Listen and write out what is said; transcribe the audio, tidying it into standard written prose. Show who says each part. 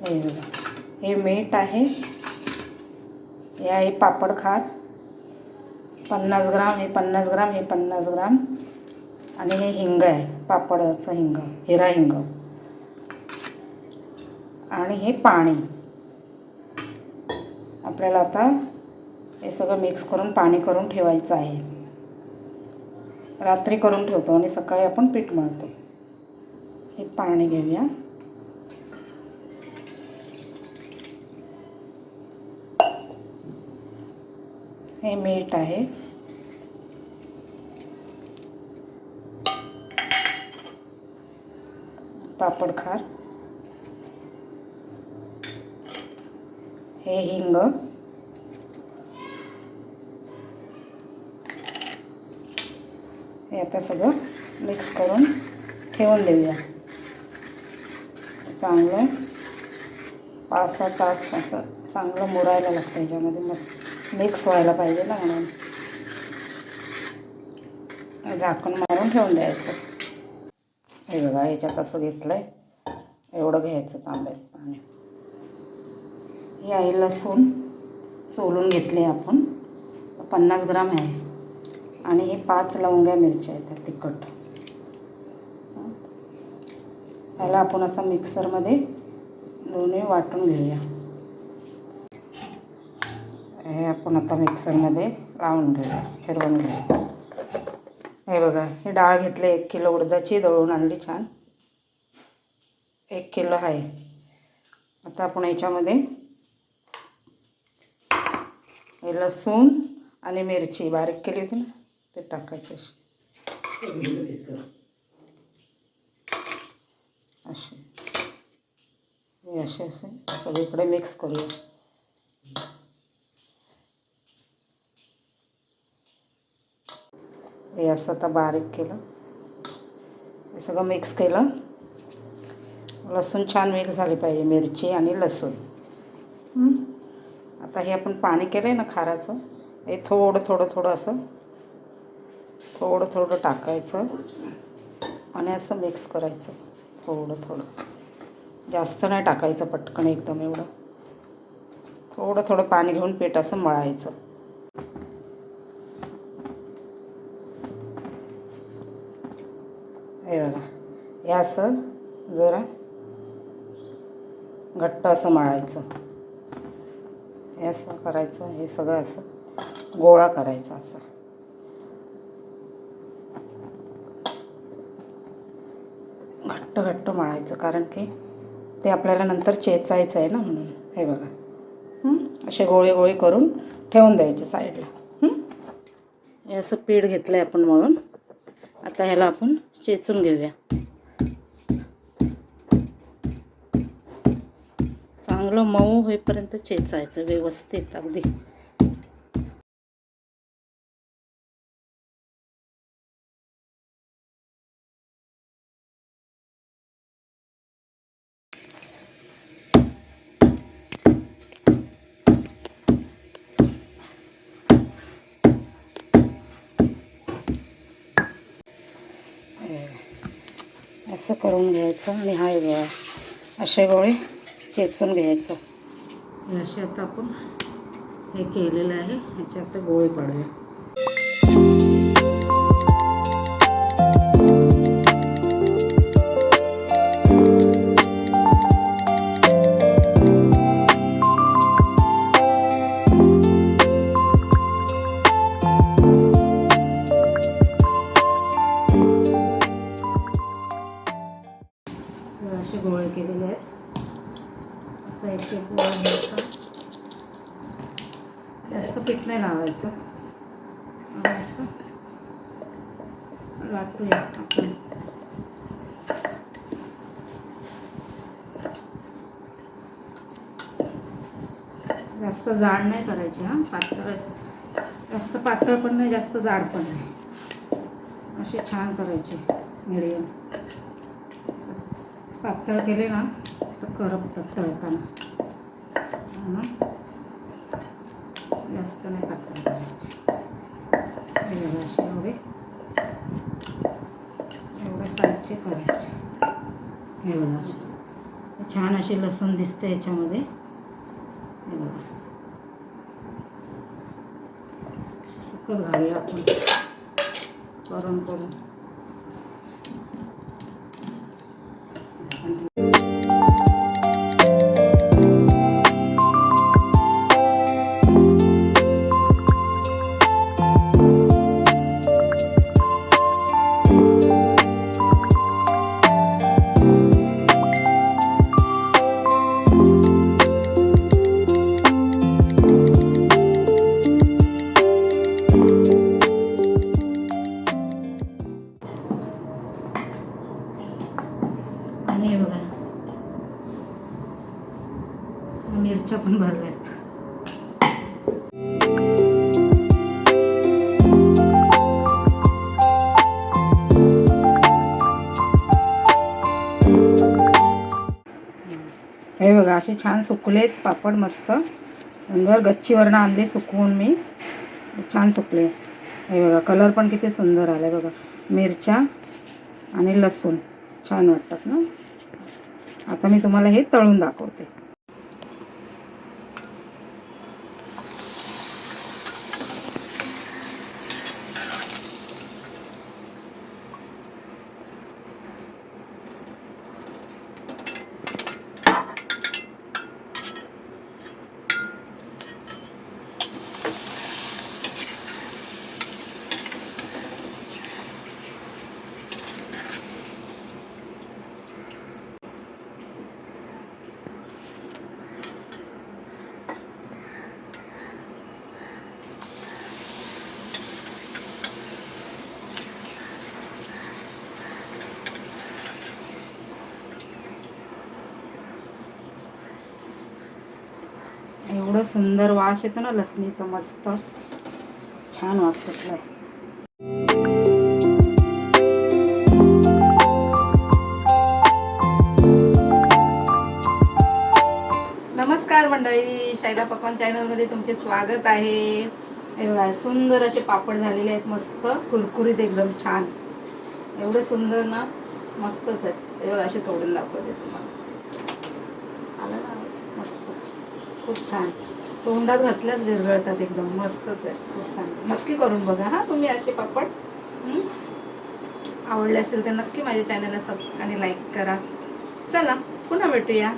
Speaker 1: हे बघा, हे मीठ आहे, हे आहे पापड खार 50 ग्राम, हे 50 ग्राम, हे 50 ग्राम, आणि हे हिंग आहे, पापडाचं हिंग, हिरा हिंग, आणि हे पाणी. आपल्याला आता हे सगळं मिक्स करून पाणी करून ठेवायचं आहे. रात्री करून ठेवतो आणि सकाळी आपण पीठ मळतो. हे पाणी घेऊया. हे मीठ आहे, पापड खार, हे हिंग, हे आता सगळं मिक्स करून ठेवून देऊया. चांगलं 5-6 तास असं चांगलं मुरायला लागतं. याच्यामध्ये मस्त मिक्स व्हायला पाहिजे ना, म्हणून झाकण मारून ठेवून द्यायचं. हे बघा, ह्याच्यात असं घेतलं आहे, एवढं घ्यायचं तांब्यात पाणी. हे आहे लसूण सोलून घेतले आपण, 50 ग्राम आहे, आणि हे 5 लवंग्या मिरच्या आहेत तिखट. ह्याला आपण असं मिक्सरमध्ये दोन्ही वाटून घेऊया. हे आपण आता मिक्सरमध्ये लावून घेऊया, फिरवून घेऊया. हे बघा, हे डाळ घेतली 1 किलो उडदाची, दळून आणली छान, 1 किलो आहे. आता आपण ह्याच्यामध्ये हे लसूण आणि मिरची बारीक केली होती ना, ते टाकायचे असे, हे असे सगळीकडे मिक्स करूया. हे असं आता बारीक केलं, हे सगळं मिक्स केलं. लसूण छान मिक्स झाली पाहिजे, मिरची आणि लसूण. आता हे आपण पाणी केलं आहे ना खाराचं, हे थोडं थोडं असं थोडं टाकायचं आणि असं मिक्स करायचं. थोडं जास्त नाही टाकायचं पटकन एकदम, एवढं थोडं पाणी घेऊन पीठ असं मळायचं. हे बघा, हे असं जरा घट्ट असं मळायचं. हे असं करायचं, हे सगळं असं गोळा करायचा, असं घट्ट मळायचं, कारण की ते आपल्याला नंतर चेचायचं आहे ना, म्हणून. हे बघा, असे गोळे करून ठेवून द्यायचे साईडला. हे असं पीठ घेतलं आहे आपण मळून. आता ह्याला आपण चेचून घेऊया. चांगलं मऊ होईपर्यंत चेचायचं व्यवस्थित अगदी. असं करून घ्यायचं आणि हा गोळा असे गोळे चेचून घ्यायचं. हे असे आता आपण हे केलेलं आहे, ह्याचे आता गोळे पाडूया. असे गोळे केलेले आहेत. आता एक गोळा घ्यायचा, जास्त पीठ नाही लावायचं, असं लाटूया आपण. जास्त जाड नाही करायची, पातळ, जास्त पातळ पण नाही, जास्त जाड पण नाही, असे छान करायचे मिडियम. पातळ केले ना तर करपतात तळताना, जास्त नाही पातळ करायचे. असे एवढे साईजचे करायचे. हे बघा, असे छान असे लसूण दिसते याच्यामध्ये. हे बघा, सुकत घालूया आपण करून करून. आणि हे बघा, मिरच्या पण भरल्यात. हे बघा, असे छान सुकलेत पापड, मस्त सुंदर. गच्चीवरनं आणले सुकवून मी, छान सुकले. हे बघा, कलर पण किती सुंदर आला बघा. मिरच्या आणि लसूण छान वाटतात ना. आता मी तुम्हाला हे तळून दाखवते. एवढं सुंदर वास येतो ना लसणीचा, मस्त छान वास सुटलाय. नमस्कार मंडळी, शैला पकवान चॅनलमध्ये तुमचे स्वागत आहे. हे बघा, सुंदर असे पापड झालेले आहेत, मस्त कुरकुरीत, एकदम छान. एवढे सुंदर ना, मस्तच आहेत. हे बघा, असे तोडून दाखवते तुम्हाला. आलं ना, मस्त, खूप छान. तोंडात घातल्याच विरघळतात, एकदम मस्तच आहे, खूप छान. नक्की करून बघा हा तुम्ही असे पापड. आवडले असेल तर नक्की माझ्या चॅनलला सबस्क्राईब आणि लाईक करा. चला, पुन्हा भेटूया.